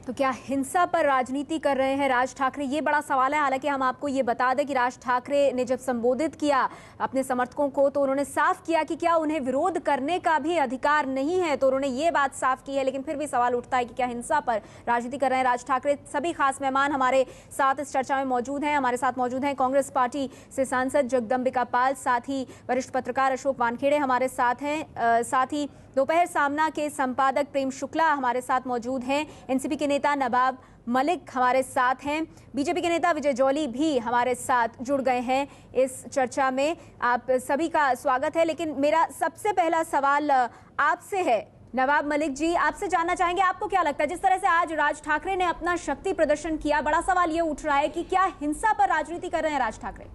तो क्या हिंसा पर राजनीति कर रहे हैं राज ठाकरे, ये बड़ा सवाल है। हालांकि हम आपको ये बता दें कि राज ठाकरे ने जब संबोधित किया अपने समर्थकों को तो उन्होंने साफ किया कि क्या उन्हें विरोध करने का भी अधिकार नहीं है, तो उन्होंने ये बात साफ की है। लेकिन फिर भी सवाल उठता है कि क्या हिंसा पर राजनीति कर रहे हैं राज ठाकरे। सभी खास मेहमान हमारे साथ इस चर्चा में मौजूद हैं। हमारे साथ मौजूद हैं कांग्रेस पार्टी से सांसद जगदंबिका पाल, साथ ही वरिष्ठ पत्रकार अशोक वानखेड़े हमारे साथ हैं, साथ ही दोपहर सामना के संपादक प्रेम शुक्ला हमारे साथ मौजूद हैं, एनसीपी के नेता नवाब मलिक हमारे साथ हैं, बीजेपी के नेता विजय जौली भी हमारे साथ जुड़ गए हैं इस चर्चा में। आप सभी का स्वागत है। लेकिन मेरा सबसे पहला सवाल आपसे है नवाब मलिक जी, आपसे जानना चाहेंगे आपको क्या लगता है जिस तरह से आज राज ठाकरे ने अपना शक्ति प्रदर्शन किया, बड़ा सवाल ये उठ रहा है कि क्या हिंसा पर राजनीति कर रहे हैं राज ठाकरे?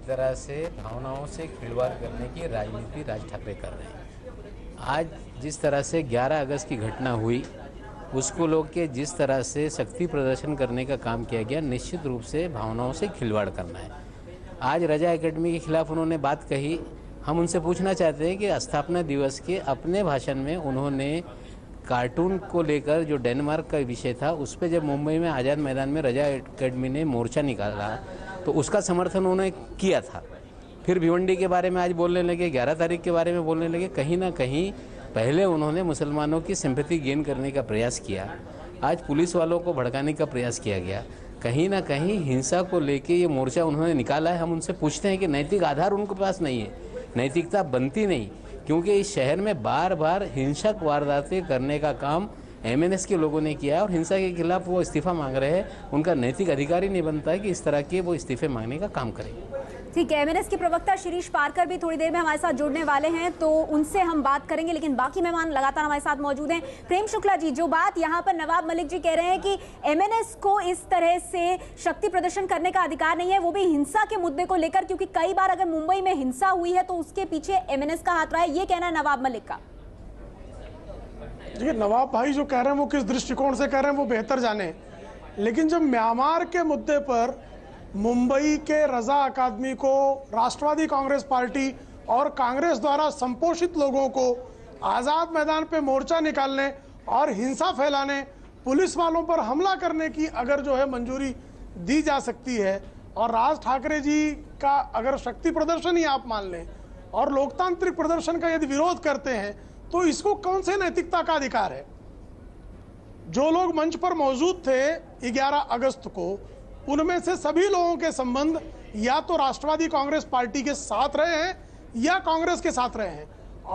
तरह से भावनाओं से खिलवाड़ करने की राजनीति राज ठाकरे कर रहे हैं। आज जिस तरह से 11 अगस्त की घटना हुई उसको लोग के जिस तरह से शक्ति प्रदर्शन करने का काम किया गया, निश्चित रूप से भावनाओं से खिलवाड़ करना है। आज रजा एकेडमी के खिलाफ उन्होंने बात कही। हम उनसे पूछना चाहते हैं कि स्थापना दिवस के अपने भाषण में उन्होंने कार्टून को लेकर जो डेनमार्क का विषय था उस पर जब मुंबई में आज़ाद मैदान में रजा एकेडमी ने मोर्चा निकाला तो उसका समर्थन उन्होंने किया था। फिर भिवंडी के बारे में आज बोलने लगे, 11 तारीख के बारे में बोलने लगे। कहीं ना कहीं पहले उन्होंने मुसलमानों की सिंपैथी गेन करने का प्रयास किया, आज पुलिस वालों को भड़काने का प्रयास किया गया। कहीं ना कहीं हिंसा को लेके ये मोर्चा उन्होंने निकाला है। हम उनसे पूछते हैं कि नैतिक आधार उनके पास नहीं है, नैतिकता बनती नहीं, क्योंकि इस शहर में बार बार हिंसक वारदातें करने का काम एमएनएस के लोगों ने किया है और हिंसा के खिलाफ वो इस्तीफा मांग रहे हैं। उनका नैतिक अधिकार ही नहीं बनता है कि इस तरह के वो इस्तीफे मांगने का काम करें। ठीक है, एमएनएस के प्रवक्ता शिरीष पारकर भी थोड़ी देर में हमारे साथ जुड़ने वाले हैं तो उनसे हम बात करेंगे, लेकिन बाकी मेहमान लगातार हमारे साथ मौजूद हैं। प्रेम शुक्ला जी, जो बात यहाँ पर नवाब मलिक जी कह रहे हैं कि एमएनएस को इस तरह से शक्ति प्रदर्शन करने का अधिकार नहीं है, वो भी हिंसा के मुद्दे को लेकर, क्योंकि कई बार अगर मुंबई में हिंसा हुई है तो उसके पीछे एमएनएस का हाथ रहा है, ये कहना है नवाब मलिक का। देखिए, नवाब भाई जो कह रहे हैं वो किस दृष्टिकोण से कह रहे हैं वो बेहतर जाने, लेकिन जब म्यांमार के मुद्दे पर मुंबई के रजा अकादमी को राष्ट्रवादी कांग्रेस पार्टी और कांग्रेस द्वारा संपोषित लोगों को आज़ाद मैदान पे मोर्चा निकालने और हिंसा फैलाने, पुलिस वालों पर हमला करने की अगर जो है मंजूरी दी जा सकती है और राज ठाकरे जी का अगर शक्ति प्रदर्शन ही आप मान लें और लोकतांत्रिक प्रदर्शन का यदि विरोध करते हैं तो इसको कौन से नैतिकता का अधिकार है? जो लोग मंच पर मौजूद थे 11 अगस्त को, उनमें से सभी लोगों के संबंध या तो राष्ट्रवादी कांग्रेस पार्टी के साथ रहे हैं या कांग्रेस के साथ रहे हैं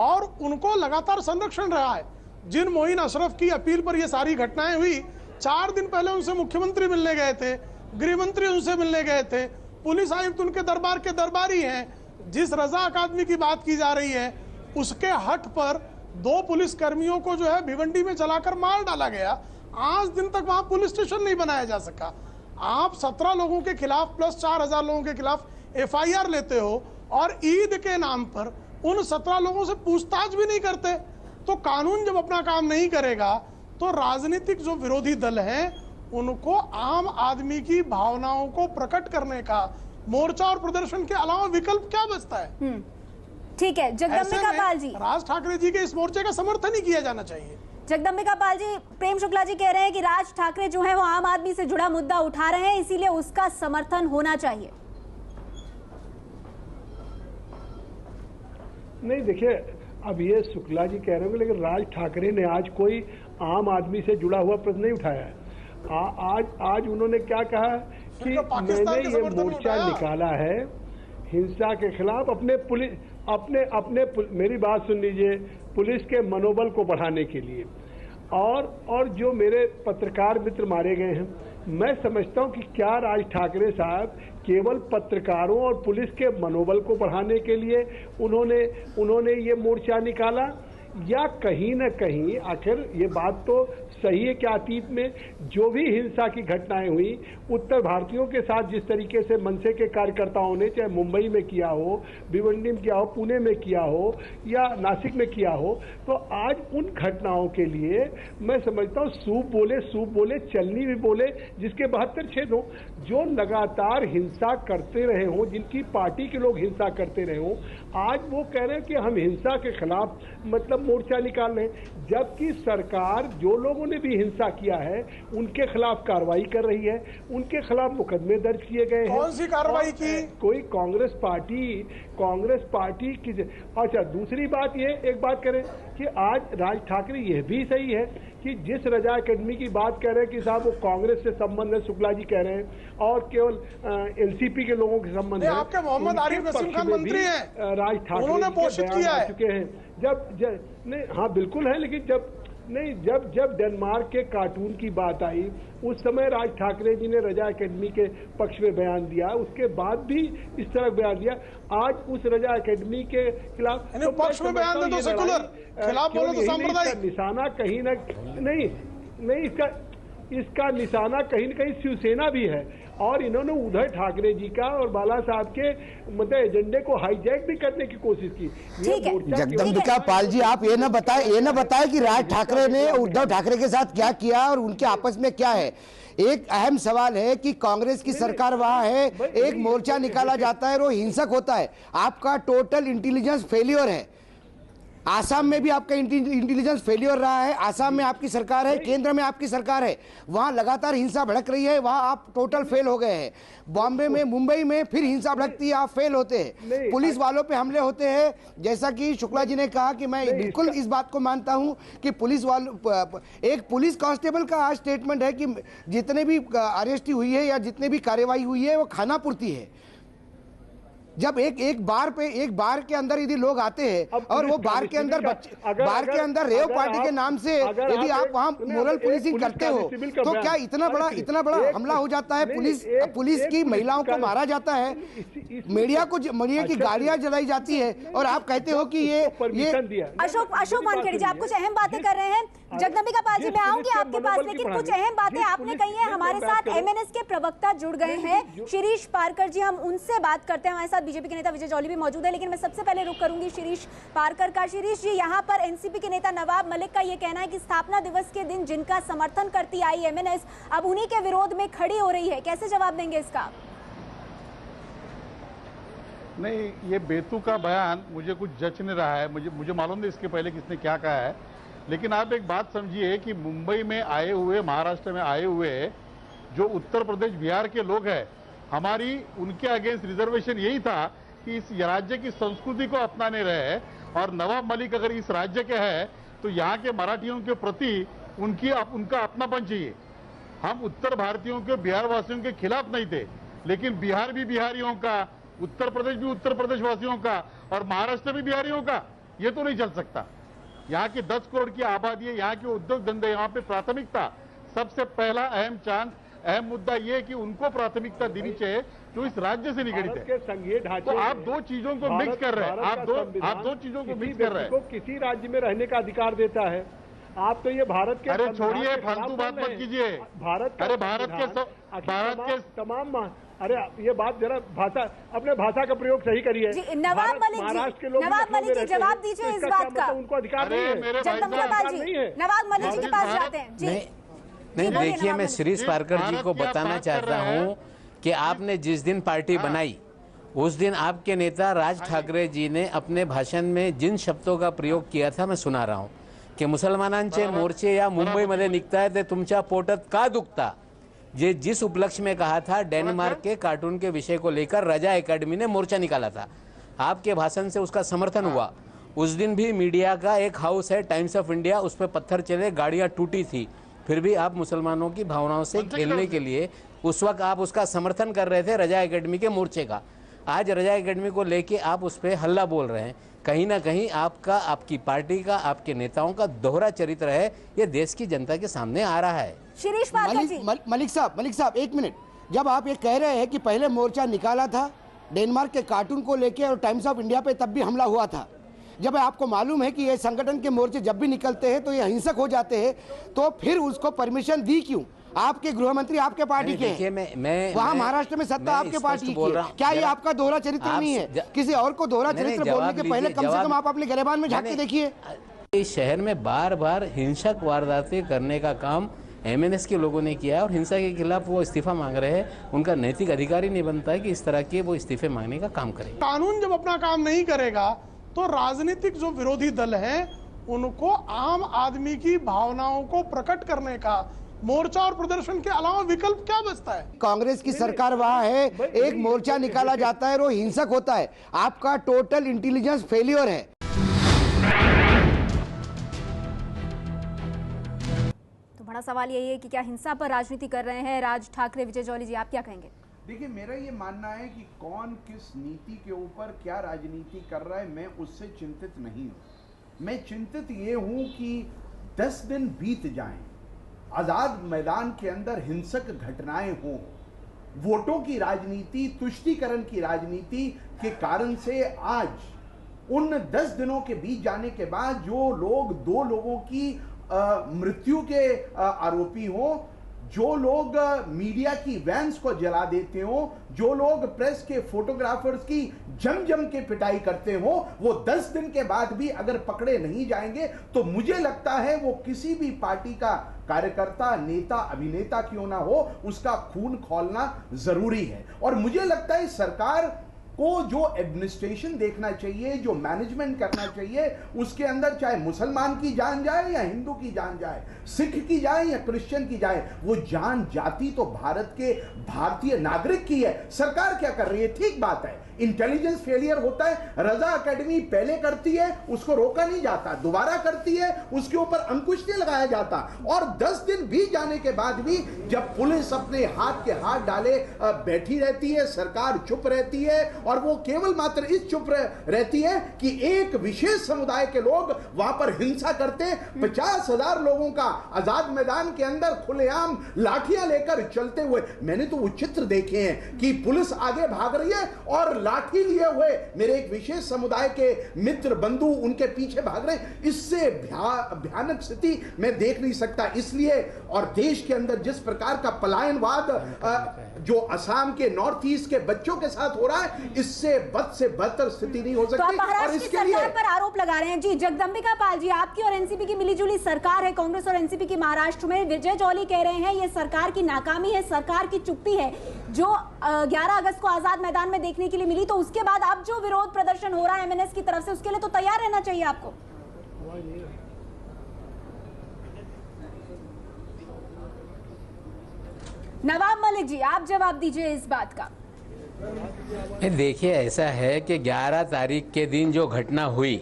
और उनको लगातार संरक्षण रहा है। जिन मोइन अशरफ की अपील पर ये सारी घटनाएं हुई, 4 दिन पहले उनसे मुख्यमंत्री मिलने गए थे, गृह मंत्री उनसे मिलने गए थे, पुलिस आयुक्त उनके दरबार के दरबारी हैं। जिस रजा अकादमी की बात की जा रही है उसके हट पर 2 पुलिस कर्मियों को जो है भिवंडी में चलाकर मार डाला गया। आज दिन तक वहां पुलिस स्टेशन नहीं बनाया जा सका। आप 17 लोगों के खिलाफ प्लस 4000 लोगों के खिलाफ एफआईआर लेते हो और ईद के नाम पर उन 17 लोगों से पूछताछ भी नहीं करते। तो कानून जब अपना काम नहीं करेगा तो राजनीतिक जो विरोधी दल हैं उनको आम आदमी की भावनाओं को प्रकट करने का मोर्चा और प्रदर्शन के अलावा विकल्प क्या बचता है? ठीक है, जगदंबिका पाल जी, राज ठाकरे जी के इस मोर्चे का समर्थन ही किया जाना चाहिए। जगदंबिका पाल जी, प्रेम शुक्ला जी कह रहे हैं कि राज ठाकरे जो है वो आम आदमी से जुड़ा मुद्दा उठा रहे हैं, इसीलिए उसका समर्थन होना चाहिए। नहीं, देखिए, अब ये शुक्ला जी कह रहे हैं, लेकिन राज ठाकरे ने आज कोई आम आदमी से जुड़ा हुआ प्रश्न नहीं उठाया है। आज उन्होंने क्या कहा कि मैंने ये मोर्चा निकाला है हिंसा के खिलाफ अपने मेरी बात सुन लीजिए, पुलिस के मनोबल को बढ़ाने के लिए और जो मेरे पत्रकार मित्र मारे गए हैं, मैं समझता हूं कि क्या राज ठाकरे साहब केवल पत्रकारों और पुलिस के मनोबल को बढ़ाने के लिए उन्होंने ये मोर्चा निकाला, या कहीं न कहीं आखिर ये बात तो सही है कि अतीत में जो भी हिंसा की घटनाएं हुई उत्तर भारतीयों के साथ जिस तरीके से मनसे के कार्यकर्ताओं ने चाहे मुंबई में किया हो, भिवंडी में किया हो, पुणे में किया हो या नासिक में किया हो, तो आज उन घटनाओं के लिए मैं समझता हूँ सूप बोले चलनी भी बोले, जिसके 72 छेद हो, जो लगातार हिंसा करते रहे हों, जिनकी पार्टी के लोग हिंसा करते रहे हों, आज वो कह रहे हैं कि हम हिंसा के खिलाफ मतलब सब मोर्चा निकाल रहे हैं, जबकि सरकार जो लोगों ने भी हिंसा किया है उनके खिलाफ कार्रवाई कर रही है, उनके खिलाफ मुकदमे दर्ज किए गए हैं। कौन सी कार्रवाई की? कोई कांग्रेस पार्टी की। अच्छा, दूसरी बात ये एक बात करें कि आज राज ठाकरे यह भी सही है कि जिस रजा एकेडमी की बात कह रहे हैं कि साहब वो कांग्रेस से संबंध है, शुक्ला जी कह रहे हैं, और केवल एनसीपी के लोगों के संबंध है। आपके मोहम्मद आरिफ नसीम खान मंत्री हैं, राज ठाकरे उन्होंने पोषित किया है चुके हैं। नहीं, हाँ बिल्कुल है, लेकिन जब डेनमार्क के कार्टून की बात आई उस समय राज ठाकरे जी ने रजा एकेडमी के पक्ष में बयान दिया, उसके बाद भी इस तरह बयान दिया। आज उस रजा एकेडमी के खिलाफ तो पक्ष में बयान दे तो सेकुलर, खिलाफ बोलो तो सांप्रदायिक। निशाना कहीं ना नहीं इसका निशाना कहीं न कहीं शिवसेना भी है, और इन्होंने उद्धव ठाकरे जी का और बाला साहब के मतलब एजेंडे को हाईजैक भी करने की कोशिश की। जगदम्बिका पाल जी, आप ये न बताए कि राज ठाकरे ने उद्धव ठाकरे के साथ क्या किया और उनके आपस में क्या है। एक अहम सवाल है कि कांग्रेस की सरकार वहां है, एक मोर्चा निकाला जाता है और वो हिंसक होता है। आपका टोटल इंटेलिजेंस फेलियर है। आसाम में भी आपका इंटेलिजेंस फेलियर रहा है, आसाम में आपकी सरकार है, केंद्र में आपकी सरकार है, वहां लगातार हिंसा भड़क रही है, वहां आप टोटल फेल हो गए हैं। बॉम्बे में, मुंबई में फिर हिंसा भड़कती है, आप फेल होते हैं। पुलिस वालों पे हमले होते हैं, जैसा कि शुक्ला जी ने कहा कि मैं बिल्कुल इस बात को मानता हूं कि पुलिस वालों, एक पुलिस कांस्टेबल का आज स्टेटमेंट है कि जितने भी अरेस्ट हुई है या जितने भी कार्रवाई हुई है वो खाना पूर्ति है। जब एक बार के अंदर यदि लोग आते हैं और वो बार के अंदर रेव पार्टी के नाम से यदि आप वहां मोरल पुलिसिंग करते हो तो क्या इतना बड़ा हमला हो जाता है, पुलिस की महिलाओं को मारा जाता है, मीडिया की गाड़ियां जलाई जाती है, और आप कहते हो कि ये अशोक वानखेड़े जी, आप कुछ अहम बातें कर रहे हैं। जगदम्बिका पाल जी, मैं आऊंगी आपके पास, लेकिन कुछ अहम बातें आपने कही हैं। हमारे साथ एमएनएस के प्रवक्ता जुड़ गए हैं, शिरीष पारकर जी, हम उनसे बात करते हैं। हमारे साथ बीजेपी के नेता विजय जौली भी मौजूद है, लेकिन मैं सबसे पहले रुक करूंगी शिरीष पारकर का। शिरीष जी, यहाँ पर एनसीपी के नेता नवाब मलिक का ये कहना है कि स्थापना दिवस के दिन जिनका समर्थन करती आई एमएनएस अब उन्हीं के विरोध में खड़ी हो रही है, कैसे जवाब देंगे इसका? नहीं, ये बेतुका बयान मुझे कुछ जच नहीं रहा है। मुझे मालूम नहीं इसके पहले किसने क्या कहा है, लेकिन आप एक बात समझिए कि मुंबई में आए हुए, महाराष्ट्र में आए हुए जो उत्तर प्रदेश बिहार के लोग हैं, हमारी उनके अगेंस्ट रिजर्वेशन यही था कि इस राज्य की संस्कृति को अपनाने रहे, और नवाब मलिक अगर इस राज्य के हैं तो यहाँ के मराठियों के प्रति उनका अपनापन चाहिए। हम उत्तर भारतीयों के, बिहार वासियों के खिलाफ नहीं थे, लेकिन बिहार भी बिहारियों का, उत्तर प्रदेश भी उत्तर प्रदेश वासियों का, और महाराष्ट्र भी बिहारियों का, ये तो नहीं चल सकता। यहाँ की 10 करोड़ की आबादी है, यहाँ के उद्योग धंधे, यहाँ पे प्राथमिकता, सबसे पहला अहम मुद्दा ये है कि उनको प्राथमिकता देनी चाहिए जो इस राज्य से निगड़ित है। तो आप दो चीजों को मिक्स कर रहे हैं, आप दो चीजों को मिक्स कर रहे हैं। किसी राज्य में रहने का अधिकार देता है, आप तो ये भारत के, अरे छोड़िए, फालतू बात मत कीजिए। भारत के तमाम, अरे ये बात जरा अपने भाषा का प्रयोग सही करिए। नवाब मलिक जी जवाब दीजिए इस बात का। उनको अधिकार नहीं है। नवाब मलिक जी के पास जाते हैं जी। नहीं, देखिए, मैं शिरीष पारकर जी को बताना चाहता हूं कि आपने जिस दिन पार्टी बनाई उस दिन आपके नेता राज ठाकरे जी ने अपने भाषण में जिन शब्दों का प्रयोग किया था मैं सुना रहा हूं की मुसलमानांचे मोर्चे या मुंबईमध्ये निघतायत ते तुमच्या पोटात का दुखता, ये जिस उपलक्ष्य में कहा था, डेनमार्क के कार्टून के विषय को लेकर रजा एकेडमी ने मोर्चा निकाला था। आपके भाषण से उसका समर्थन हुआ। उस दिन भी मीडिया का एक हाउस है टाइम्स ऑफ इंडिया, उस पर पत्थर चले, गाड़ियां टूटी थी, फिर भी आप मुसलमानों की भावनाओं से खेलने के लिए उस वक्त आप उसका समर्थन कर रहे थे, रजा एकेडमी के मोर्चे का। आज रजा एकेडमी को लेके आप उस पर हल्ला बोल रहे हैं। कहीं ना कहीं आपका, आपकी पार्टी का, आपके नेताओं का दोहरा चरित्र है, ये देश की जनता के सामने आ रहा है। शिरीष पारकर जी, मलिक साहब एक मिनट, जब आप ये कह रहे हैं कि पहले मोर्चा निकाला था डेनमार्क के कार्टून को लेके और टाइम्स ऑफ इंडिया पे, तब भी हमला हुआ था। जब आपको मालूम है कि ये संगठन के मोर्चे जब भी निकलते हैं तो ये हिंसक हो जाते हैं, तो फिर उसको परमिशन दी क्यों? आपके गृह मंत्री आपके पार्टी के हैं, वहाँ महाराष्ट्र में सत्ता आपके पार्टी की है। क्या ये आपका दोहरा चरित्र नहीं है? किसी और को दोहरा चरित्र बोलने के पहले कम से कम आप अपने गिरबान में झांक के देखिए। इस शहर में बार बार हिंसक वारदातें करने का काम एमएनएस के लोगों ने किया है और हिंसा के खिलाफ वो इस्तीफा मांग रहे हैं। उनका नैतिक अधिकार ही नहीं बनता है कि इस तरह के वो इस्तीफे मांगने का काम करें। कानून जब अपना काम नहीं करेगा तो राजनीतिक जो विरोधी दल हैं उनको आम आदमी की भावनाओं को प्रकट करने का मोर्चा और प्रदर्शन के अलावा विकल्प क्या बचता है? कांग्रेस की सरकार वहां है, एक मोर्चा निकाला जाता है और वो हिंसक होता है। आपका टोटल इंटेलिजेंस फेलियर है। तो बड़ा सवाल यही है कि क्या हिंसा पर राजनीति कर रहे हैं राज ठाकरे? विजय जॉली जी, आप क्या कहेंगे? देखिए, मेरा ये मानना है कि कौन किस नीति के ऊपर क्या राजनीति कर रहा है, मैं उससे चिंतित नहीं हूं। मैं चिंतित ये हूं कि 10 दिन बीत जाएं, आजाद मैदान के अंदर हिंसक घटनाएं हों, वोटों की राजनीति, तुष्टीकरण की राजनीति के कारण से आज उन 10 दिनों के बीत जाने के बाद जो लोग 2 लोगों की मृत्यु के आरोपी हों, जो लोग मीडिया की वैन्स को जला देते हो, जो लोग प्रेस के फोटोग्राफर्स की जम के पिटाई करते हो, वो 10 दिन के बाद भी अगर पकड़े नहीं जाएंगे तो मुझे लगता है वो किसी भी पार्टी का कार्यकर्ता, नेता, अभिनेता क्यों ना हो, उसका खून खौलना जरूरी है। और मुझे लगता है सरकार को जो एडमिनिस्ट्रेशन देखना चाहिए, जो मैनेजमेंट करना चाहिए, उसके अंदर चाहे मुसलमान की जान जाए या हिंदू की जान जाए, सिख की जाए या क्रिश्चियन की जाए, वो जान जाती तो भारत के भारतीय नागरिक की है। सरकार क्या कर रही है? ठीक बात है, इंटेलिजेंस फेलियर होता है। रजा एकेडमी पहले करती है, उसको रोका नहीं जाता, दोबारा करती है, उसके ऊपर अंकुश नहीं लगाया जाता। और 10 दिन बीत जाने के बाद भी जब पुलिस अपने हाथ के हाथ डाले बैठी रहती है, सरकार चुप रहती है, और वो केवल मात्र इस चुप रहती है कि एक विशेष समुदाय के लोग वहां पर हिंसा करते, 50,000 लोगों का आजाद मैदान के अंदर खुलेआम लाठियां लेकर चलते हुए, मैंने तो वो चित्र देखे हैं कि पुलिस आगे भाग रही है और लाठी लिए हुए मेरे एक विशेष समुदाय के मित्र बंधु उनके पीछे भाग रहे हैं। इससे भयानक स्थिति मैं देख नहीं सकता। इसलिए और देश के अंदर जिस प्रकार का पलायनवाद जो असम के नॉर्थ ईस्ट के बच्चों के साथ हो रहा है, इससे बद से बदतर स्थिति नहीं हो सकती। तो आप महाराष्ट्र और की इसके लिए सरकार पर आरोप लगा रहे हैं। जी जगदंबिका पाल जी, आपकी और एनसीपी की मिलीजुली सरकार है, कांग्रेस और एनसीपी की महाराष्ट्र में। विजय जॉली कह रहे हैं ये सरकार की नाकामी है, सरकार की चुप्पी है, जो 11 अगस्त को आजाद मैदान में देखने के लिए मिली। तो उसके बाद अब जो विरोध प्रदर्शन हो रहा है एमएनएस की तरफ से, उसके लिए तो तैयार रहना चाहिए आपको। नवाब मलिक जी, आप जवाब दीजिए इस बात का। देखिए, ऐसा है कि 11 तारीख के दिन जो घटना हुई,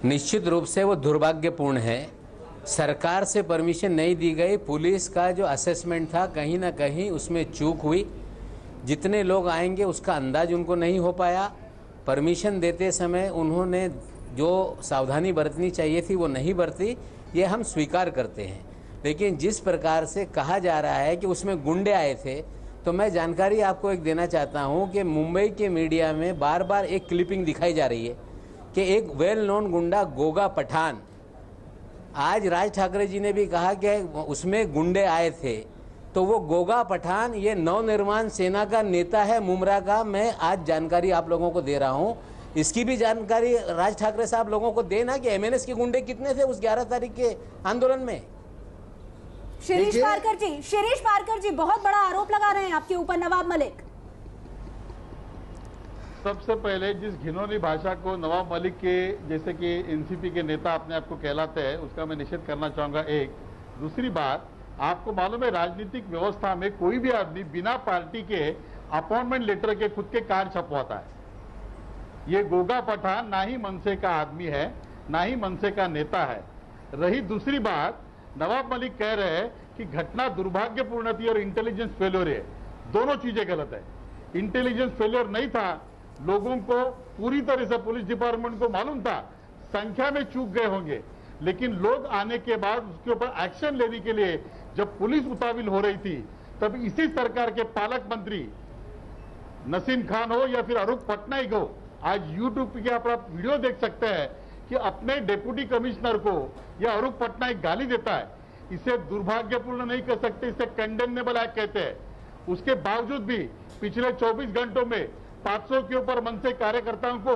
निश्चित रूप से वो दुर्भाग्यपूर्ण है। सरकार से परमिशन नहीं दी गई, पुलिस का जो असेसमेंट था कहीं ना कहीं उसमें चूक हुई। जितने लोग आएंगे उसका अंदाज उनको नहीं हो पाया। परमिशन देते समय उन्होंने जो सावधानी बरतनी चाहिए थी वो नहीं बरती, ये हम स्वीकार करते हैं। लेकिन जिस प्रकार से कहा जा रहा है कि उसमें गुंडे आए थे, तो मैं जानकारी आपको एक देना चाहता हूं कि मुंबई के मीडिया में बार बार एक क्लिपिंग दिखाई जा रही है कि एक वेल नोन गुंडा गोगा पठान, आज राज ठाकरे जी ने भी कहा कि उसमें गुंडे आए थे, तो वो गोगा पठान ये नवनिर्माण सेना का नेता है मुमरा का। मैं आज जानकारी आप लोगों को दे रहा हूं, इसकी भी जानकारी राज ठाकरे साहब लोगों को देना कि एमएनएस के गुंडे कितने थे उस 11 तारीख के आंदोलन में। शिरीष पारकर जी बहुत बड़ा आरोप लगा रहे हैं आपके ऊपर नवाब मलिक। सबसे पहले जिस घिनौनी भाषा को नवाब मलिक के जैसे कि एनसीपी के नेता अपने आप को कहलाते हैं, उसका मैं निषेध करना चाहूंगा। एक दूसरी बात, आपको मालूम है राजनीतिक व्यवस्था में कोई भी आदमी बिना पार्टी के अपॉइंटमेंट लेटर के खुद के कार्ड छपवाता है। ये गोगा पठान ना ही मनसे का आदमी है, ना ही मनसे का नेता है। रही दूसरी बात, नवाब मलिक कह रहे हैं कि घटना दुर्भाग्यपूर्ण थी और इंटेलिजेंस फेलियर है। दोनों चीजें गलत है। इंटेलिजेंस फेलियर नहीं था, लोगों को पूरी तरह से पुलिस डिपार्टमेंट को मालूम था, संख्या में चूक गए होंगे, लेकिन लोग आने के बाद उसके ऊपर एक्शन लेने के लिए जब पुलिस उतावली हो रही थी, तब इसी सरकार के पालक मंत्री नसीम खान हो या फिर अरूप पटनायक हो, आज यूट्यूब के आप वीडियो देख सकते हैं कि अपने डिप्टी कमिश्नर को या अरूप पटनायक गाली देता है। इसे दुर्भाग्यपूर्ण नहीं कह सकते, इसे कंडेमनेबल एक्ट कहते हैं। उसके बावजूद भी पिछले 24 घंटों में 500 के ऊपर मनसे कार्यकर्ताओं को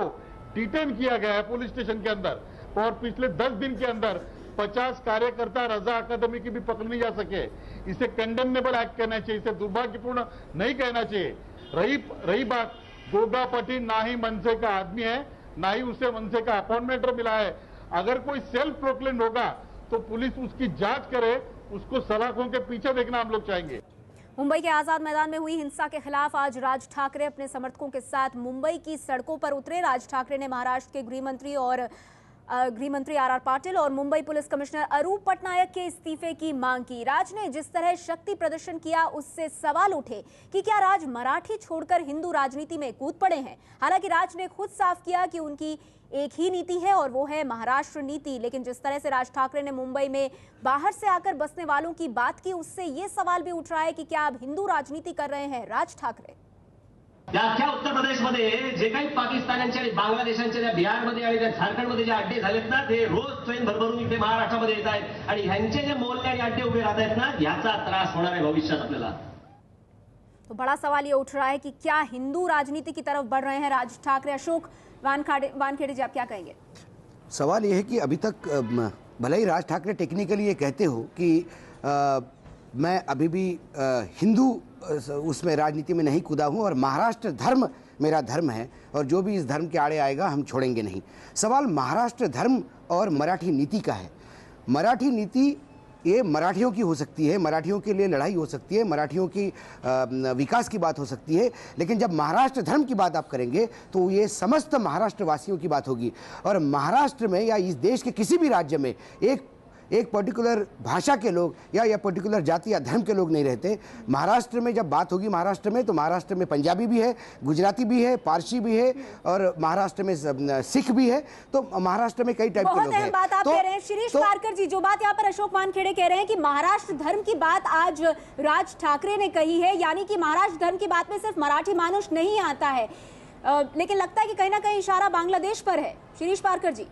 डिटेन किया गया है पुलिस स्टेशन के अंदर, और पिछले 10 दिन के अंदर 50 कार्यकर्ता रजा अकादमी की भी पकड़ नहीं जा सके। इसे कंडेमनेबल एक्ट कहना चाहिए, इसे दुर्भाग्यपूर्ण नहीं कहना चाहिए। रही बात, गोगा पठान ना ही मनसे का आदमी है, ना ही उसे मनसे का अपॉइंटमेंट मिला है। अगर कोई सेल्फ प्रोक्लेम होगा तो पुलिस उसकी जांच करे, उसको सलाखों के पीछे देखना हम लोग चाहेंगे। मुंबई के आजाद मैदान में हुई हिंसा के खिलाफ आज राज ठाकरे अपने समर्थकों के साथ मुंबई की सड़कों पर उतरे। राज ठाकरे ने महाराष्ट्र के गृहमंत्री आर पाटिल और मुंबई पुलिस कमिश्नर अरूप पटनायक के इस्तीफे की मांग की। राज ने जिस तरह शक्ति प्रदर्शन किया उससे सवाल उठे कि क्या राज मराठी छोड़कर हिंदू राजनीति में कूद पड़े हैं। हालांकि राज ने खुद साफ किया कि उनकी एक ही नीति है और वो है महाराष्ट्र नीति। लेकिन जिस तरह से राज ठाकरे ने मुंबई में बाहर से आकर बसने वालों की बात की, उससे ये सवाल भी उठ रहा है कि क्या अब हिंदू राजनीति कर रहे हैं राज ठाकरे। अख्ख्या उत्तर प्रदेशमध्ये जे काही पाकिस्तान्यांचे आणि बांगलादेशांचे बिहारमध्ये आणि झारखंडमध्ये जे अड्डे झालेत ना, ते रोज ट्रेन भरभरून इथे महाराष्ट्रामध्ये येत आहेत आणि ह्यांचे जे मोर्चे आणि अड्डे उभे राहत आहेत ना, ह्याचा त्रास होणार आहे भविष्यात आपल्याला। तो बड़ा सवाल ये उठ रहा है कि क्या हिंदू राजनीति की तरफ बढ़ रहे हैं राज ठाकरे। अशोक वानखेड़े जी, आप क्या कहेंगे? सवाल यह है कि अभी तक भले ही राज ठाकरे टेक्निकली ये कहते हो कि मैं अभी भी हिंदू उसमें राजनीति में नहीं कूदा हूँ और महाराष्ट्र धर्म मेरा धर्म है और जो भी इस धर्म के आड़े आएगा हम छोड़ेंगे नहीं। सवाल महाराष्ट्र धर्म और मराठी नीति का है। मराठी नीति ये मराठियों की हो सकती है, मराठियों के लिए लड़ाई हो सकती है, मराठियों की विकास की बात हो सकती है, लेकिन जब महाराष्ट्र धर्म की बात आप करेंगे तो ये समस्त महाराष्ट्र वासियों की बात होगी। और महाराष्ट्र में या इस देश के किसी भी राज्य में एक पर्टिकुलर भाषा के लोग या पर्टिकुलर जाति या धर्म के लोग नहीं रहते। महाराष्ट्र में जब बात होगी महाराष्ट्र में, तो महाराष्ट्र में पंजाबी भी है, गुजराती भी है, पारसी भी है और महाराष्ट्र में सिख भी है। तो महाराष्ट्र में कई टाइप के लोग हैं। बात आप कह रहे हैं शिरीष पारकर जी, जो बात यहाँ पर अशोक वानखेड़े कह रहे हैं कि महाराष्ट्र धर्म की बात आज राज ठाकरे ने कही है, यानी कि महाराष्ट्र धर्म की बात में सिर्फ मराठी मानुष नहीं आता है, लेकिन लगता है कि कहीं ना कहीं इशारा बांग्लादेश पर है। शिरीष पारकर जी।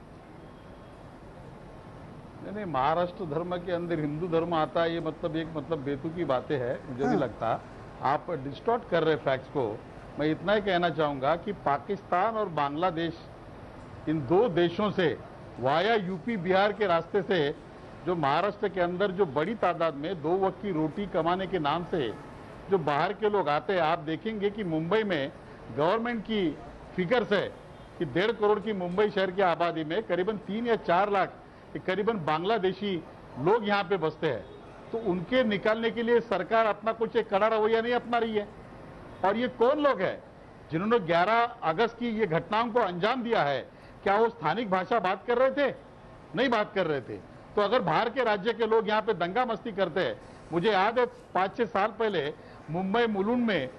नहीं, महाराष्ट्र धर्म के अंदर हिंदू धर्म आता है, ये मतलब बेतुकी बातें हैं, मुझे नहीं लगता। आप डिस्टॉर्ट कर रहे फैक्ट्स को। मैं इतना ही कहना चाहूंगा कि पाकिस्तान और बांग्लादेश, इन दो देशों से वाया यूपी बिहार के रास्ते से जो महाराष्ट्र के अंदर जो बड़ी तादाद में 2 वक्त की रोटी कमाने के नाम से जो बाहर के लोग आते हैं, आप देखेंगे कि मुंबई में गवर्नमेंट की फिगर्स है कि 1.5 करोड़ की मुंबई शहर की आबादी में करीबन 3 या 4 लाख करीबन बांग्लादेशी लोग यहाँ पे बसते हैं। तो उनके निकालने के लिए सरकार अपना कुछ एक कड़ा रवैया नहीं अपना रही है। और ये कौन लोग हैं जिन्होंने 11 अगस्त की ये घटनाओं को अंजाम दिया है? क्या वो स्थानिक भाषा बात कर रहे थे? नहीं बात कर रहे थे। तो अगर बाहर के राज्य के लोग यहाँ पे दंगा मस्ती करते हैं, मुझे याद है 5-6 साल पहले मुंबई मुलुंड में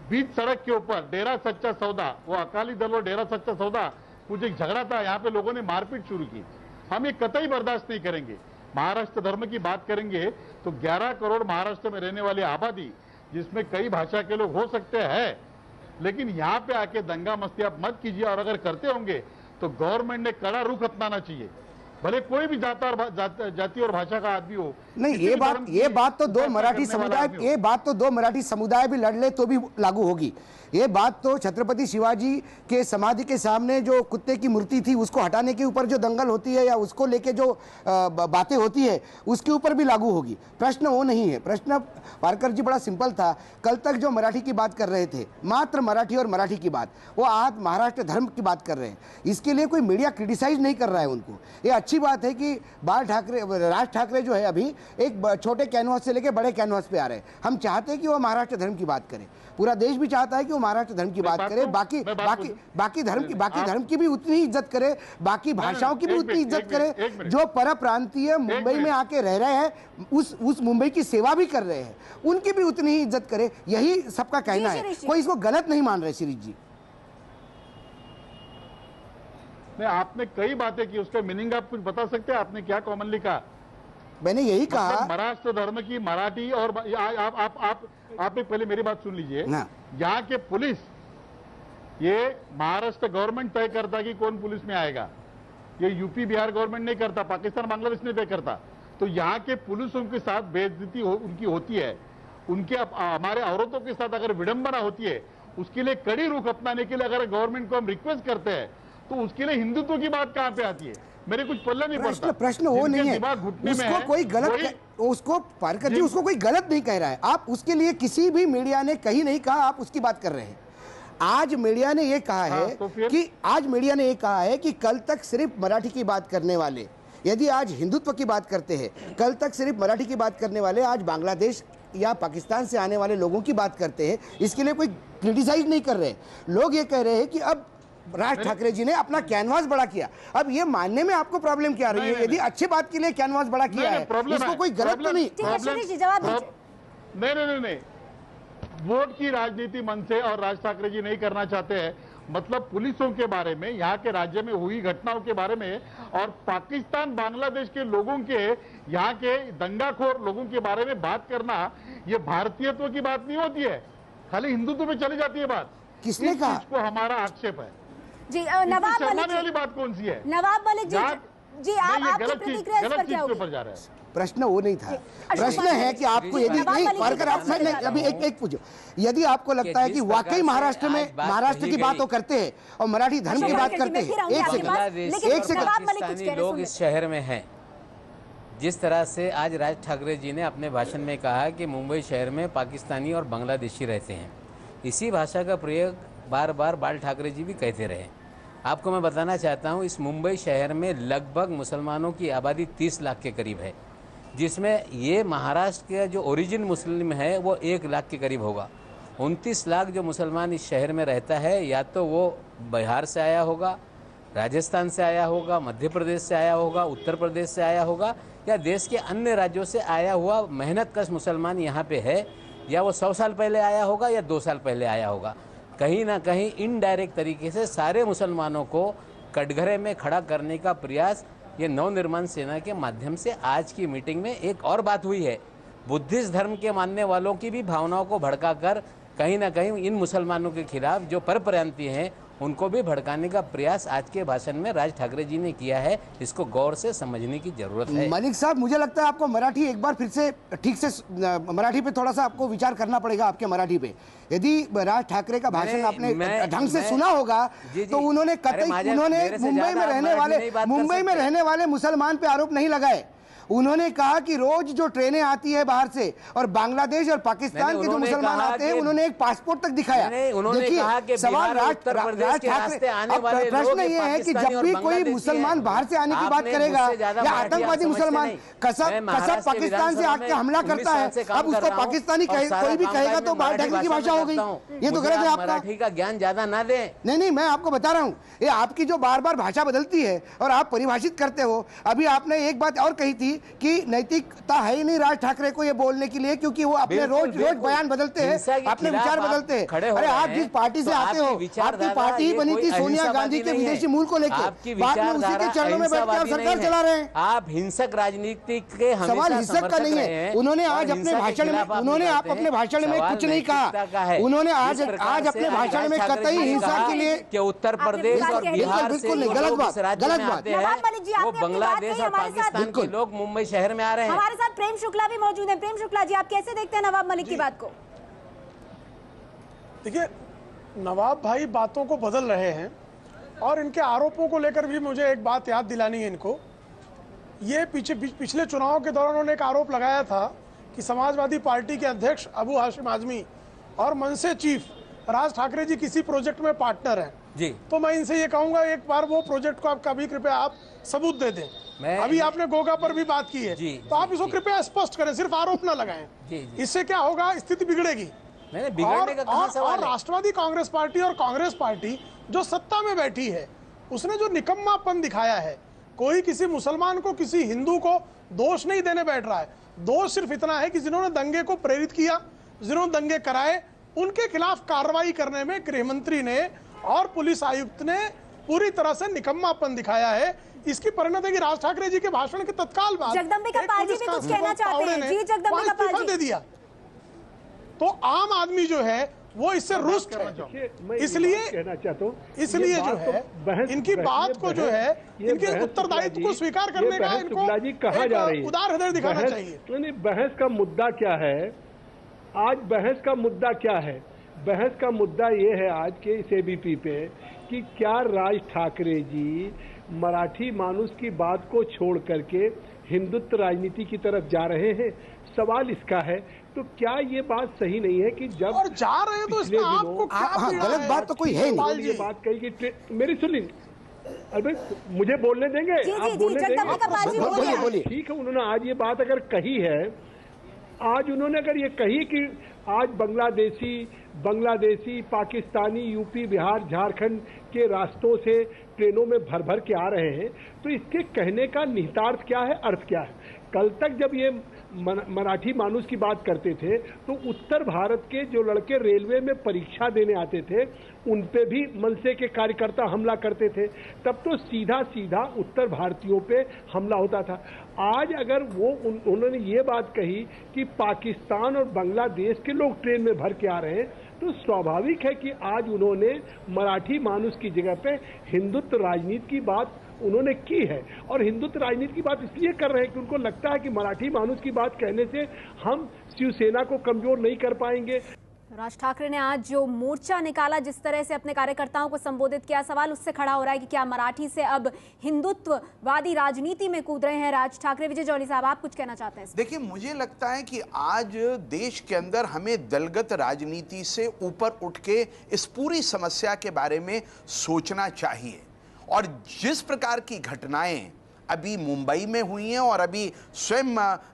बीच सड़क के ऊपर डेरा सच्चा सौदा, वो अकाली दल और डेरा सच्चा सौदा कुछ एक झगड़ा था, यहाँ पे लोगों ने मारपीट शुरू की। हम ये कतई बर्दाश्त नहीं करेंगे। महाराष्ट्र धर्म की बात करेंगे तो 11 करोड़ महाराष्ट्र में रहने वाली आबादी, जिसमें कई भाषा के लोग हो सकते हैं, लेकिन यहाँ पे आके दंगा मस्ती आप मत कीजिए। और अगर करते होंगे तो गवर्नमेंट ने कड़ा रुख अपनाना चाहिए, भले कोई भी जाति और भाषा का आदमी हो। नहीं, ये बात तो दो मराठी समुदाय भी लड़ ले तो भी लागू होगी। ये बात तो छत्रपति शिवाजी के समाधि के सामने जो कुत्ते की मूर्ति थी उसको हटाने के ऊपर जो दंगल होती है या उसको लेके जो बातें होती है उसके ऊपर भी लागू होगी। प्रश्न वो नहीं है। प्रश्न पारकर जी बड़ा सिंपल था। कल तक जो मराठी की बात कर रहे थे, मात्र मराठी और मराठी की बात, वो आज महाराष्ट्र धर्म की बात कर रहे हैं। इसके लिए कोई मीडिया क्रिटिसाइज नहीं कर रहा है उनको। ये अच्छी बात है कि राज ठाकरे जो है अभी एक छोटे कैनवास से लेके बड़े कैनवास पे आ रहे हैं। हम चाहते हैं कि वो महाराष्ट्र धर्म की बात करें, पूरा देश भी चाहता है कि वो महाराष्ट्र धर्म की बात करे, बाकी धर्म की भी उतनी ही इज्जत करे, बाकी भाषाओं की भी उतनी इज्जत करे। जो परप्रांतीय मुंबई में आके रह रहे हैं, उस मुंबई की सेवा भी कर रहे हैं, उनकी भी उतनी ही इज्जत करे। यही सबका कहना है, कोई इसको गलत नहीं मान रहे। शिरीष जी, नहीं, आपने कई बातें की, उसका मीनिंग आप कुछ बता सकते हैं? आपने क्या कॉमनली कहा? मैंने यही कहा महाराष्ट्र धर्म की मराठी और आप पहले मेरी बात सुन लीजिए। यहाँ के पुलिस, ये महाराष्ट्र गवर्नमेंट तय करता कि कौन पुलिस में आएगा, ये यूपी बिहार गवर्नमेंट नहीं करता, पाकिस्तान बांग्लादेश नहीं तय करता। तो यहाँ के पुलिसों के साथ बेइज्जती उनकी होती है, उनके हमारे औरतों के साथ अगर विडंबना होती है, उसके लिए कड़ी रुख अपनाने के लिए अगर गवर्नमेंट को हम रिक्वेस्ट करते हैं तो उसके लिए हिंदुत्व की बात कहाँ पे आती है? मेरे कुछ पल्ला नहीं पड़ता। प्रश्न वो नहीं है, उसको कोई गलत, उसको पारकर जी उसको कोई गलत नहीं कह रहा है। आप उसके लिए किसी भी मीडिया ने कहीं नहीं कहा, आप उसकी बात कर रहे हैं। आज मीडिया ने ये कहा है तो फिर? कि आज मीडिया ने ये कहा है कि कल तक सिर्फ मराठी की बात करने वाले, यदि आज हिंदुत्व की बात करते हैं, कल तक सिर्फ मराठी की बात करने वाले आज बांग्लादेश या पाकिस्तान से आने वाले लोगों की बात करते हैं, इसके लिए कोई क्रिटिसाइज नहीं कर रहे। लोग ये कह रहे हैं कि अब राज ठाकरे जी ने अपना कैनवास बड़ा किया। अब ये मानने में आपको प्रॉब्लम क्या रही है? यदि अच्छी बात के लिए कैनवास बड़ा किया है, इसको कोई गलत तो नहीं। नहीं, वोट की राजनीति मन से और राज ठाकरे जी नहीं करना चाहते हैं। मतलब पुलिसों के बारे में, यहाँ के राज्य में हुई घटनाओं के बारे में और पाकिस्तान बांग्लादेश के लोगों के, यहाँ के दंगाखोर लोगों के बारे में बात करना, ये भारतीयत्व की बात नहीं होती है, खाली हिंदुत्व में चली जाती है बात। किसने कहा? इसको हमारा आक्षेप है जी। नवाब मलिक वाली बात कौन सी है? नवाब मलिक जी, आपकी प्रतिक्रिया इस पर क्या होगी? जा रहा है। प्रश्न वो नहीं था, प्रश्न है कि आपको यदि नहीं पढ़कर आप अभी एक पूछो, यदि आपको लगता है कि वाकई महाराष्ट्र की बात वो करते हैं और मराठी धर्म की बात करते हैं, एक सेकंड पाकिस्तानी लोग इस शहर में हैं। जिस तरह से आज राज ठाकरे जी ने अपने भाषण में कहा कि मुंबई शहर में पाकिस्तानी और बांग्लादेशी रहते हैं, इसी भाषा का प्रयोग बार बार बाल ठाकरे जी भी कहते रहे। आपको मैं बताना चाहता हूँ, इस मुंबई शहर में लगभग मुसलमानों की आबादी 30 लाख के करीब है, जिसमें ये महाराष्ट्र के जो ओरिजिन मुस्लिम है वो 1 लाख के करीब होगा। 29 लाख जो मुसलमान इस शहर में रहता है, या तो वो बिहार से आया होगा, राजस्थान से आया होगा, मध्य प्रदेश से आया होगा, उत्तर प्रदेश से आया होगा, या देश के अन्य राज्यों से आया हुआ मेहनतकश मुसलमान यहाँ पे है, या वो 100 साल पहले आया होगा या 2 साल पहले आया होगा। कहीं ना कहीं इनडायरेक्ट तरीके से सारे मुसलमानों को कटघरे में खड़ा करने का प्रयास ये नवनिर्माण सेना के माध्यम से आज की मीटिंग में। एक और बात हुई है, बुद्धिस्ट धर्म के मानने वालों की भी भावनाओं को भड़काकर कहीं ना कहीं इन मुसलमानों के खिलाफ जो परप्रांतीय हैं उनको भी भड़काने का प्रयास आज के भाषण में राज ठाकरे जी ने किया है। इसको गौर से समझने की जरूरत है। मलिक साहब, मुझे लगता है आपको मराठी एक बार फिर से ठीक से मराठी पे थोड़ा सा आपको विचार करना पड़ेगा। आपके मराठी पे यदि राज ठाकरे का भाषण आपने ढंग से सुना होगा तो उन्होंने कतई मुंबई में रहने वाले मुसलमान पे आरोप नहीं लगाए। उन्होंने कहा कि रोज जो ट्रेनें आती है बाहर से और बांग्लादेश और पाकिस्तान के जो मुसलमान आते हैं, उन्होंने एक पासपोर्ट तक दिखाया। देखिए, सवाल राज ठाकरे, अब प्रश्न ये है कि जब भी कोई मुसलमान बाहर से आने की बात करेगा या आतंकवादी मुसलमान कसब पाकिस्तान से आके हमला करता है, अब उसको पाकिस्तानी कोई भी कहेगा तो बाहर ढकने की भाषा हो गई। ये तो गलत है। आपका मराठी का ज्ञान ज्यादा ना दे। नहीं, मैं आपको बता रहा हूँ, ये आपकी जो बार बार भाषा बदलती है और आप परिभाषित करते हो। अभी आपने एक बात और कही थी कि नैतिकता है ही नहीं राज ठाकरे को ये बोलने के लिए, क्योंकि वो अपने रोज बयान बदलते हैं, अपने विचार बदलते हैं। अरे आप जिस पार्टी से आते हो, आपकी पार्टी ही बनी थी सोनिया गांधी के विदेशी मूल को लेकर, बाद में उसी के चरणों में बैठ के आप सरकार चला रहे हैं। आप हिंसक राजनीति के सवाल हिंसक का नहीं है। उन्होंने आज अपने भाषण में कुछ नहीं कहा। उन्होंने आज अपने भाषण में कतई हिंसा के लिए कि उत्तर प्रदेश और बिहार से गलत बात वो बांग्लादेश और पाकिस्तान के लोग मुंबई शहर में आ रहे हैं। हमारे साथ प्रेम शुक्ला भी मौजूद हैं। प्रेम शुक्ला जी, आप कैसे देखते हैं नवाब मलिक की बात को? देखिए, नवाब भाई बातों को बदल रहे हैं और इनके आरोपों को लेकर भी मुझे एक बात याद दिलानी है इनको। ये पिछले चुनाव के दौरान उन्होंने एक आरोप लगाया था कि समाजवादी पार्टी के अध्यक्ष अबू हाशिम आजमी और मनसे चीफ राज ठाकरे जी किसी प्रोजेक्ट में पार्टनर हैं जी। तो मैं इनसे ये कहूंगा, एक बार वो प्रोजेक्ट को आप कभी कृपया आप सबूत दे दें। अभी आपने गोगा पर भी बात की है, तो आप इसको कृपया स्पष्ट करें, सिर्फ आरोप ना लगाएं। इससे क्या होगा, स्थिति बिगड़ेगी। और राष्ट्रवादी कांग्रेस पार्टी और कांग्रेस पार्टी जो सत्ता में बैठी है, उसने जो निकम्मापन दिखाया है, कोई किसी मुसलमान को, किसी हिंदू को दोष नहीं देने बैठ रहा है। दोष सिर्फ इतना है कि जिन्होंने दंगे को प्रेरित किया, जिन्होंने दंगे कराए, उनके खिलाफ कार्रवाई करने में गृह मंत्री ने और पुलिस आयुक्त ने पूरी तरह से निकम्मापन दिखाया है। इसकी परिणति की राज ठाकरे जी के भाषण के तत्काल बाद जगदम्बिका पाल जी भी कुछ कहना चाहते हैं। जी, जगदम्बिका पाल जी, दे दिया तो आम आदमी जो है वो इससे रुष्ट है। इसलिए कहना चाहता हूँ, इसलिए जो है इनकी बात को जो है, इनके उत्तरदायित्व को स्वीकार करने का इनको कहा जा रही है, उदार हृदय दिखाना चाहिए। नहीं, बहस का मुद्दा क्या है आज? बहस का मुद्दा क्या है? बहस का मुद्दा ये है आज के इस एबीपी पे कि क्या राज ठाकरे जी मराठी मानुस की बात को छोड़ करके हिंदुत्व राजनीति की तरफ जा रहे हैं। सवाल इसका है तो क्या ये बात सही नहीं है कि जब और जा रहे हैं तो इसमें आपको क्या गलत बात तो कोई है नहीं। ये बात कही कि मेरी सुन लीजिए, अरे मुझे बोलने देंगे? आप बोलने देंगे? ठीक है, उन्होंने आज ये बात अगर कही है, आज उन्होंने अगर ये कही कि आज बांग्लादेशी पाकिस्तानी यूपी बिहार झारखंड के रास्तों से ट्रेनों में भर भर के आ रहे हैं, तो इसके कहने का निहितार्थ क्या है, अर्थ क्या है? कल तक जब ये मराठी मानुस की बात करते थे तो उत्तर भारत के जो लड़के रेलवे में परीक्षा देने आते थे उन पे भी मनसे के कार्यकर्ता हमला करते थे, तब तो सीधा सीधा उत्तर भारतीयों पे हमला होता था। आज अगर उन्होंने ये बात कही कि पाकिस्तान और बांग्लादेश के लोग ट्रेन में भर के आ रहे हैं, तो स्वाभाविक है कि आज उन्होंने मराठी मानुस की जगह पे हिंदुत्व राजनीति की बात उन्होंने की है। और हिंदुत्व राजनीति की बात इसलिए कर रहे हैं कि उनको लगता है कि मराठी मानुस की बात कहने से हम शिवसेना को कमजोर नहीं कर पाएंगे। राज ठाकरे ने आज जो मोर्चा निकाला, जिस तरह से अपने कार्यकर्ताओं को संबोधित किया, सवाल उससे खड़ा हो रहा है कि क्या मराठी से अब हिंदुत्ववादी राजनीति में कूद रहे हैं राज ठाकरे। विजय जौहरी साहब, आप कुछ कहना चाहते हैं? देखिए, मुझे लगता है कि आज देश के अंदर हमें दलगत राजनीति से ऊपर उठ के इस पूरी समस्या के बारे में सोचना चाहिए। और जिस प्रकार की घटनाएं अभी मुंबई में हुई हैं, और अभी स्वयं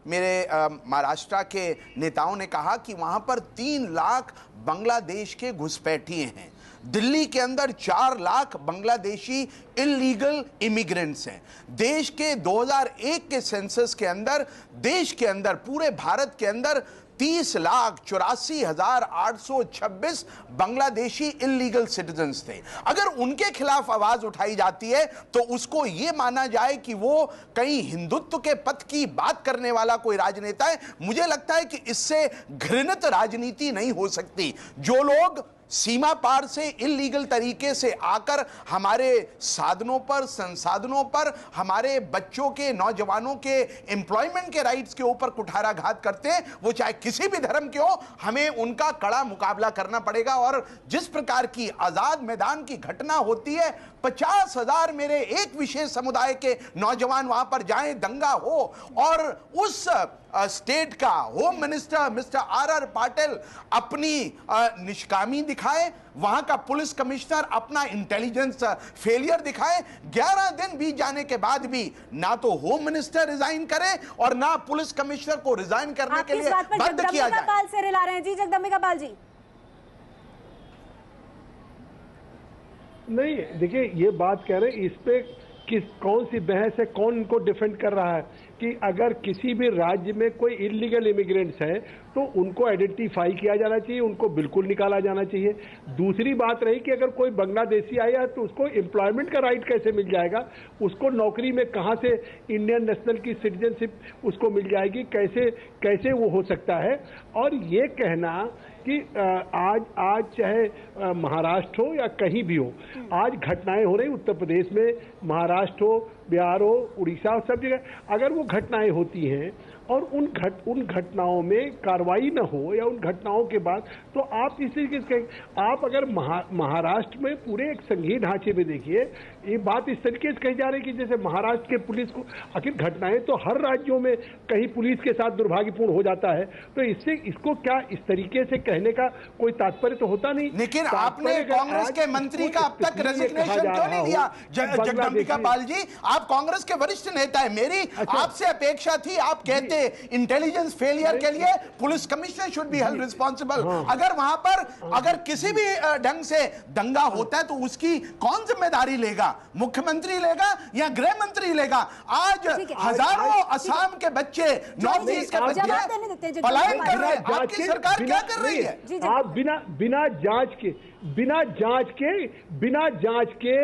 मेरे महाराष्ट्र के नेताओं ने कहा कि वहां पर 3 लाख बांग्लादेश के घुसपैठिए हैं, दिल्ली के अंदर 4 लाख बांग्लादेशी इलीगल इमिग्रेंट्स हैं। देश के 2001 के सेंसस के अंदर देश के अंदर पूरे भारत के अंदर 30,84,826 बांग्लादेशी इलीगल सिटीजन्स थे। अगर उनके खिलाफ आवाज उठाई जाती है तो उसको यह माना जाए कि वो कहीं हिंदुत्व के पथ की बात करने वाला कोई राजनेता है, मुझे लगता है कि इससे घृणित राजनीति नहीं हो सकती। जो लोग सीमा पार से इलीगल तरीके से आकर हमारे साधनों पर, संसाधनों पर, हमारे बच्चों के, नौजवानों के एम्प्लॉयमेंट के राइट्स के ऊपर कुठाराघात करते हैं, वो चाहे किसी भी धर्म के हो, हमें उनका कड़ा मुकाबला करना पड़ेगा। और जिस प्रकार की आजाद मैदान की घटना होती है, 50,000 मेरे एक विशेष समुदाय के नौजवान वहां पर जाएं, दंगा हो, और उस स्टेट का home minister mister R Patil अपनी निष्कामी दिखाए, वहां का पुलिस कमिश्नर अपना इंटेलिजेंस फेलियर दिखाए, 11 दिन बीत जाने के बाद भी ना तो होम मिनिस्टर रिजाइन करे और ना पुलिस कमिश्नर को रिजाइन करने के लिए बंद किया जाए। पाल से रिला रहे हैं जी, जगदम्बिका पाल जी। नहीं, देखिए ये बात कह रहे हैं, इस पे कौन सी बहस है, कौन इनको डिफेंड कर रहा है कि अगर किसी भी राज्य में कोई इलीगल इमिग्रेंट्स हैं तो उनको आइडेंटिफाई किया जाना चाहिए, उनको बिल्कुल निकाला जाना चाहिए। दूसरी बात रही कि अगर कोई बांग्लादेशी आया है तो उसको एम्प्लॉयमेंट का राइट कैसे मिल जाएगा, उसको नौकरी में कहां से इंडियन नेशनल की सिटीजनशिप उसको मिल जाएगी, कैसे वो हो सकता है। और ये कहना कि आज चाहे महाराष्ट्र हो या कहीं भी हो, आज घटनाएं हो रही उत्तर प्रदेश में, महाराष्ट्र हो, बिहार हो, उड़ीसा हो, सब जगह अगर वो घटनाएं होती हैं और उन घटनाओं में कार्रवाई न हो या उन घटनाओं के बाद, तो आप इस तरीके से आप अगर महाराष्ट्र में पूरे एक संघीय ढांचे में देखिए, ये बात इस तरीके से कही जा रही है कि जैसे महाराष्ट्र के पुलिस को, आखिर घटनाएं तो हर राज्यों में कहीं पुलिस के साथ दुर्भाग्यपूर्ण हो जाता है, तो इसको क्या इस तरीके से कहने का कोई तात्पर्य तो होता नहीं। लेकिन आपने कांग्रेस के मंत्री का अब तक रेजिग्नेशन क्यों नहीं दिया? जगदम्बिका पाल जी, आप कांग्रेस के वरिष्ठ नेता है, मेरी आपसे अपेक्षा थी, आप कहते इंटेलिजेंस फेलियर के लिए police commissioner should be held responsible. अगर वहां पर अगर किसी भी ढंग से दंगा होता है तो उसकी कौन जिम्मेदारी लेगा? मुख्यमंत्री लेगा या गृह मंत्री लेगा? आज हजारों असम के बच्चे, नॉर्थ ईस्ट के बच्चे पलायन कर रहे हैं, आपकी सरकार क्या कर रही है? आप बिना जांच के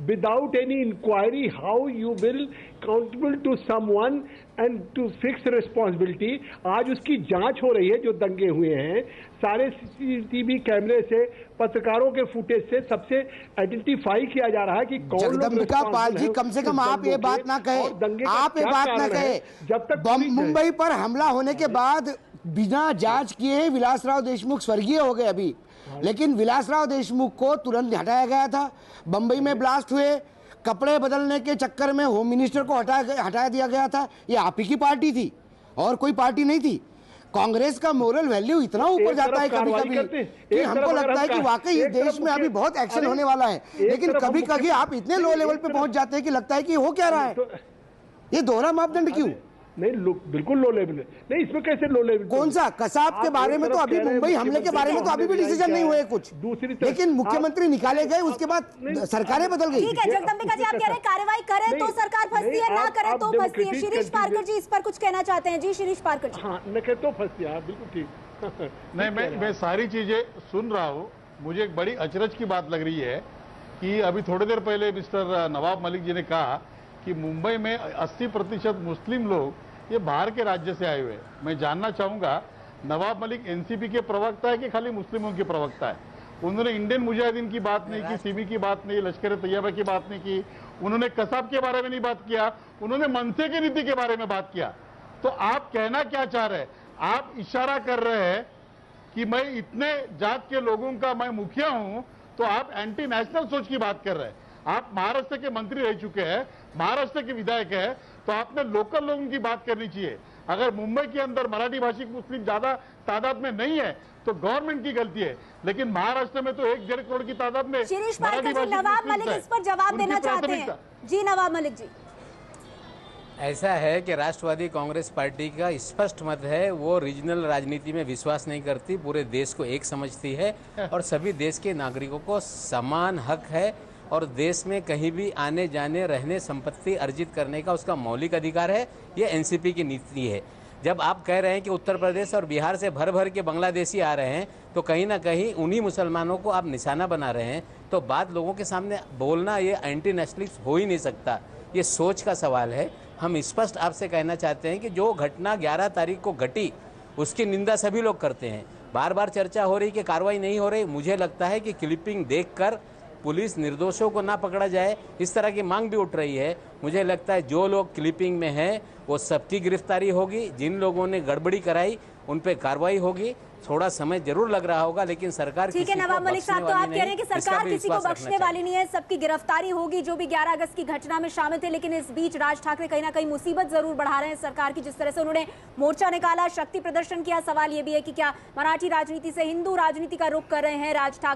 without any inquiry how you will countable to someone and to fix responsibility. आज उसकी जांच हो रही है, जो दंगे हुए हैं सारे सीसीटीवी कैमरे से, पत्रकारों के फुटेज से सबसे आइडेंटिफाई किया जा रहा है कि कौन। जगदम्बिका पाल जी, कम से कम आप ये बात ना कहे, आप ये बात ना कहे, जब तक मुंबई पर हमला होने के बाद बिना जांच किए विलासराव देशमुख स्वर्गीय हो गए अभी, लेकिन विलासराव देशमुख को तुरंत हटाया गया था। बंबई में ब्लास्ट हुए, कपड़े बदलने के चक्कर में होम मिनिस्टर को हटा दिया गया था। ये आप ही की पार्टी थी और कोई पार्टी नहीं थी। कांग्रेस का मोरल वैल्यू इतना ऊपर जाता है कभी कभी कि हमको लगता है कि वाकई इस देश में अभी बहुत एक्शन होने वाला है, लेकिन कभी कभी आप इतने लो लेवल पे पहुंच जाते हैं कि लगता है कि हो क्या रहा है। ये दोहरा मापदंड क्यों? नहीं, बिल्कुल लो लेवल है। नहीं, इसमें कैसे लो लेवल? कौन सा? कसाब के बारे में तो अभी, मुंबई हमले के बारे में तो अभी भी डिसीजन नहीं हुए कुछ, लेकिन मुख्यमंत्री निकाले गए, उसके बाद सरकारें बदल गई। ठीक है जगदम्बिका जी, आप कह रहे हैं कार्रवाई करें तो सरकार फंसती है, ना करें तो फंसती है। शिरीष पारकर जी इस पर कुछ कहना चाहते हैं? जी शिरीष पारकर जी। हाँ, न कहे तो फंसती है, बिल्कुल ठीक। नहीं, मैं सारी चीजें सुन रहा हूँ। मुझे एक बड़ी अचरज की बात लग रही है कि अभी थोड़ी देर पहले मिस्टर नवाब मलिक जी ने कहा कि मुंबई में 80% मुस्लिम लोग ये बाहर के राज्य से आए हुए हैं। मैं जानना चाहूंगा, नवाब मलिक एनसीपी के प्रवक्ता है कि खाली मुस्लिमों के प्रवक्ता है? उन्होंने इंडियन मुजाहिदीन की बात नहीं की, सीमी की बात नहीं, लश्कर तैयबा की बात नहीं की, उन्होंने कसाब के बारे में नहीं बात किया, उन्होंने मनसे की नीति के बारे में बात किया। तो आप कहना क्या चाह रहे हैं? आप इशारा कर रहे हैं कि मैं इतने जात के लोगों का मैं मुखिया हूं, तो आप एंटी नेशनल सोच की बात कर रहे हैं। आप महाराष्ट्र के मंत्री रह चुके हैं, महाराष्ट्र के विधायक है, तो आपने लोकल लोगों की बात करनी चाहिए। अगर मुंबई के अंदर मराठी भाषिक मुस्लिम ज्यादा तादाद में नहीं है तो गवर्नमेंट की गलती है, लेकिन महाराष्ट्र में तो 1-1.5 करोड़ की तादाद में शिरीष पारकर जी, नवाब मलिक इस पर जवाब देना चाहते हैं। जी नवाब मलिक जी। ऐसा है कि राष्ट्रवादी कांग्रेस पार्टी का स्पष्ट मत है, वो रीजनल राजनीति में विश्वास नहीं करती, पूरे देश को एक समझती है और सभी देश के नागरिकों को समान हक है और देश में कहीं भी आने जाने, रहने, संपत्ति अर्जित करने का उसका मौलिक अधिकार है। ये एनसीपी की नीति है। जब आप कह रहे हैं कि उत्तर प्रदेश और बिहार से भर भर के बांग्लादेशी आ रहे हैं, तो कहीं ना कहीं उन्हीं मुसलमानों को आप निशाना बना रहे हैं। तो बात लोगों के सामने बोलना ये एंटी नेशनलिस्ट हो ही नहीं सकता, ये सोच का सवाल है। हम स्पष्ट आपसे कहना चाहते हैं कि जो घटना 11 तारीख को घटी उसकी निंदा सभी लोग करते हैं। बार बार चर्चा हो रही कि कार्रवाई नहीं हो रही। मुझे लगता है कि क्लिपिंग देखकर पुलिस निर्दोषों को ना पकड़ा जाए, इस तरह की मांग भी उठ रही है। मुझे लगता है जो लोग क्लिपिंग में हैं वो सबकी गिरफ्तारी होगी, जिन लोगों ने गड़बड़ी कराई उन पे कार्रवाई होगी। थोड़ा समय जरूर लग रहा होगा, लेकिन सरकार ठीक है नवाब मलिक साहब, तो आप कह रहे हैं कि सरकार किसी को बख्शने वाली नहीं है, सबकी गिरफ्तारी होगी जो भी 11 अगस्त की घटना में शामिल थे। लेकिन इस बीच राज ठाकरे कहीं ना कहीं मुसीबत जरूर बढ़ा रहे हैं सरकार की। जिस तरह से उन्होंने मोर्चा निकाला, शक्ति प्रदर्शन किया, सवाल ये भी है कि क्या मराठी राजनीति से हिंदू राजनीति का रुख कर रहे हैं राज ठाकरे।